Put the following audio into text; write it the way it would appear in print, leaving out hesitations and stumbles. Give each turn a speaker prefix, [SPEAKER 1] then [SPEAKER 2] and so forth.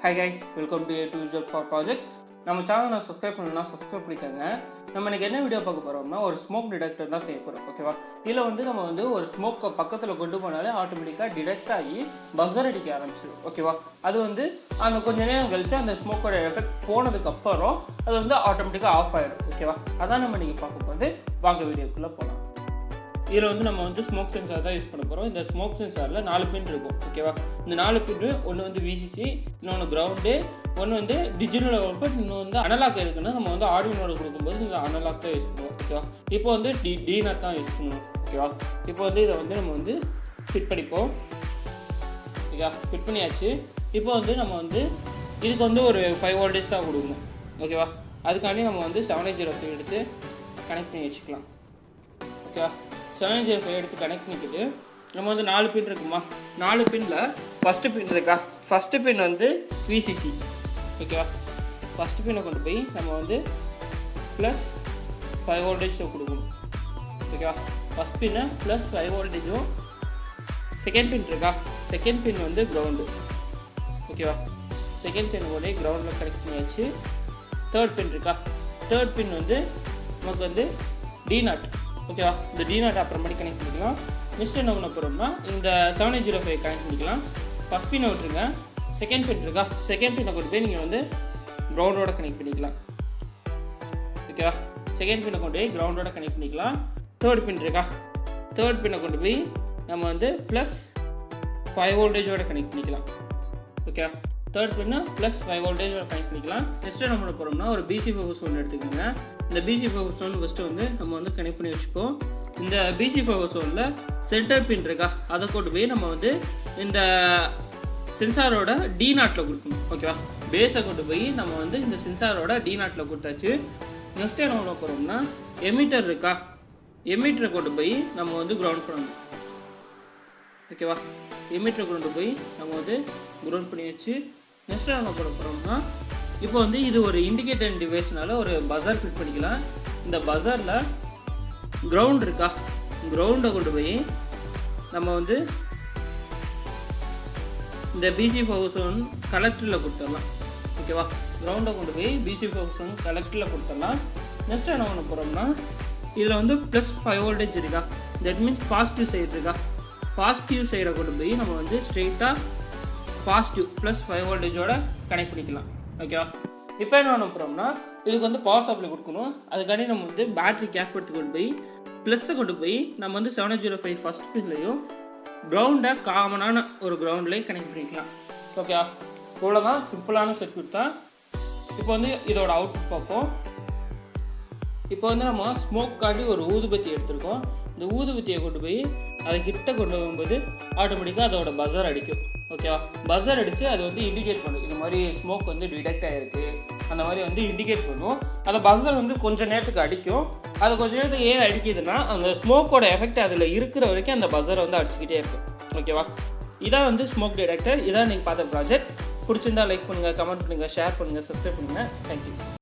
[SPEAKER 1] Hi guys, welcome to A2 User for Projects. நம்ம சேனலை subscribe பண்ணணும்னா சப்ஸ்கிரைப் பண்ணிக்கோங்க. நம்ம இன்னைக்கு என்ன வீடியோ பார்க்க போகிறோம்னா ஒரு ஸ்மோக் டிடெக்டர் தான் செய்ய போகிறோம். ஓகேவா? இதில் நம்ம ஒரு ஸ்மோக்கை பக்கத்தில் கொண்டு போனாலே ஆட்டோமேட்டிக்காக டிடெக்ட் ஆகி பஸர் அடிக்க ஆரம்பிச்சிடும். ஓகேவா? அது அந்த கொஞ்ச நேரம் கழிச்சு அந்த ஸ்மோக்கோட எஃபெக்ட் போனதுக்கப்புறம் அது ஆட்டோமேட்டிக்காக ஆஃப் ஆகிடும். ஓகேவா? அதான் நம்ம இன்றைக்கி பார்க்க போகிறது. வாங்க வீடியோக்குள்ளே போகலாம். இதில் நம்ம ஸ்மோக் சென்சார் தான் யூஸ் பண்ண போகிறோம். இந்த ஸ்மோக் சென்சாரில் 4 பின் இருக்கும். ஓகேவா? இந்த 4 பின்னு ஒன்று விசிசி, இன்னொன்று கிரவுண்டு, ஒன்று டிஜிட்டல் அவுட்புட், இன்னொன்று அனலாக் இருக்குன்னா நம்ம ஆர்டினோட கொடுக்கும்போது இந்த அனலாக் தான் யூஸ் பண்ணுவோம். ஓகேவா? இப்போ டிநாட் தான் யூஸ் பண்ணுவோம். ஓகேவா? இப்போ இதை நம்ம ஃபிட் பண்ணிப்போம். ஓகேவா? ஃபிட் பண்ணியாச்சு. இப்போ நம்ம இதுக்கு ஒரு 5 வோல்டேஜ் தான் கொடுக்கணும். ஓகேவா? அதுக்காண்டி நம்ம 705 எடுத்து கனெக்ட் பண்ணி வச்சுக்கலாம். ஓகேவா? 705 எடுத்து கனெக்ட் பண்ணிக்கிட்டு நம்ம 4 பின் இருக்குமா, 4 பின்னில் ஃபஸ்ட்டு பின் இருக்கா, ஃபஸ்ட்டு பின் விசிசி. ஓகேவா? ஃபஸ்ட்டு பின்னை கொண்டு போய் நம்ம ப்ளஸ் 5 வோல்டேஜ் கொடுக்கணும். ஓகேவா? ஃபஸ்ட் பின்னை ப்ளஸ் 5 வோல்டேஜும், செகண்ட் பின் இருக்கா, செகண்ட் பின் கிரவுண்டு. ஓகேவா? செகண்ட் பின் கூட கிரவுண்டில் கனெக்ட் பண்ணியாச்சு. தேர்ட் பின் இருக்கா, தேர்ட் பின் நமக்கு டிநாட். ஓகேவா? இந்த டிநாட் அப்புறமேட்டு கனெக்ட் பண்ணிக்கலாம். நெக்ஸ்ட் என்ன பண்ண போகிறோம்னா இந்த 705 கனெக்ட் பண்ணிக்கலாம். ஃபஸ்ட் பின்னை விட்டுருங்க. செகண்ட் பின் இருக்கா, செகண்ட் பின்னை கொண்டு போய் நீங்கள் கிரவுண்டோட கனெக்ட் பண்ணிக்கலாம். ஓகேவா? செகண்ட் பின்னை கொண்டு போய் கிரவுண்டோட கனெக்ட் பண்ணிக்கலாம். தேர்ட் பின் இருக்கா, தேர்ட் பின்னை கொண்டு போய் நம்ம ப்ளஸ் 5 வோல்டேஜோட கனெக்ட் பண்ணிக்கலாம். ஓகேவா? தேர்ட் பின்னு ப்ளஸ் 5 வோல்டேஜோட கனெக்ட் பண்ணிக்கலாம். நெக்ஸ்ட்டு என்ன பண்ண போகிறோம்னா ஒரு பிசி ஃபோக்கஸ் ஒன்று எடுத்துக்கோங்க. இந்த பிசி ஃபோக்கஸ் ஒன்று ஃபஸ்ட்டு நம்ம கனெக்ட் பண்ணி வச்சுப்போம். இந்த பிசி ஃபோக்கஸ் ஒன்றில் சென்டர் பின் இருக்கா, அதை கொண்டு போய் நம்ம இந்த சென்சாரோட டிநாட்டில் கொடுக்கணும். ஓகேவா? பேஸை கொண்டு போய் நம்ம இந்த சென்சாரோட டிநாட்டில் கொடுத்தாச்சு. நெக்ஸ்ட்டு என்ன பண்ண போகிறோம்னா எமிட்டர் இருக்கா, எமிட்டரை கொண்டு போய் நம்ம கிரவுண்ட் பண்ணணும். ஓகேவா? எமிட்டரை கொண்டு போய் நம்ம கிரவுண்ட் பண்ணி வச்சு நெக்ஸ்ட்டு என்ன பண்ண போகிறோம்னா இப்போ இது ஒரு இண்டிகேட்டர் டிவைஸ்னால ஒரு பஸர் ஃபிட் பண்ணிக்கலாம். இந்த பஸரில் கிரவுண்ட் இருக்கா, கிரவுண்டை கொண்டு போய் நம்ம இந்த பிசி ஃபோக்கஸ் ஒன் கலெக்டரில் கொடுத்துடலாம். ஓகேவா? கிரவுண்டை கொண்டு போய் பிசி ஃபோக்கஸ் ஒன் கலெக்டரில் கொடுத்துடலாம். நெக்ஸ்ட்டு என்ன பண்ண போகிறோம்னா இதில் ப்ளஸ் 5 வோல்டேஜ் இருக்கா, தட் மீன்ஸ் பாசிட்டிவ் சைடு இருக்கா, பாசிட்டிவ் சைடை கொண்டு போய் நம்ம ஸ்ட்ரெயிட்டாக பாசிட்டிவ் ப்ளஸ் 5 வோல்டேஜோட கனெக்ட் பண்ணிக்கலாம். ஓகேவா? இப்போ என்ன பண்ண போகிறோம்னா இதுக்கு பவர் சப்ளை கொடுக்கணும். அதுக்காண்டி நம்ம பேட்டரி கேப் எடுத்து கொண்டு போய் ப்ளஸ்ஸை கொண்டு போய் நம்ம 705 ஃபஸ்ட் பின்லையும் கிரவுண்டை காமனான ஒரு கிரவுண்ட்லேயும் கனெக்ட் பண்ணிக்கலாம். ஓகேவா? இவ்வளோதான், சிம்பிளான சர்க்யூட் தான். இப்போ இதோட அவுட்புட் பார்ப்போம். இப்போ நம்ம ஸ்மோக் காட்டி ஒரு ஊதுபத்தி எடுத்திருக்கோம். இந்த ஊதுபத்தியை கொண்டு போய் அதை கிட்ட கொண்டு போகும்போது ஆட்டோமேட்டிக்காக அதோட பஸர் அடிக்கும். ஓகேவா? பஸர் அடித்து அது இண்டிகேட் பண்ணும், இந்த மாதிரி ஸ்மோக் டிடெக்ட் ஆகிருக்கு, அந்த மாதிரி இண்டிகேட் பண்ணும். அந்த பஸர் கொஞ்சம் நேரத்துக்கு அடிக்கும். அது கொஞ்சம் நேரத்துக்கு ஏன் அடிக்குதுன்னா அந்த ஸ்மோக்கோட எஃபெக்ட் அதில் இருக்கிற வரைக்கும் அந்த பஸரை அடிச்சுக்கிட்டே இருக்கும். ஓகேவா? இதான் ஸ்மோக் டிடெக்டர். இதான் நீங்கள் பார்த்த ப்ராஜெக்ட். பிடிச்சிருந்தா லைக் பண்ணுங்கள், கமெண்ட் பண்ணுங்கள், ஷேர் பண்ணுங்கள், சப்ஸ்கிரைப் பண்ணுங்கள். தேங்க்யூ.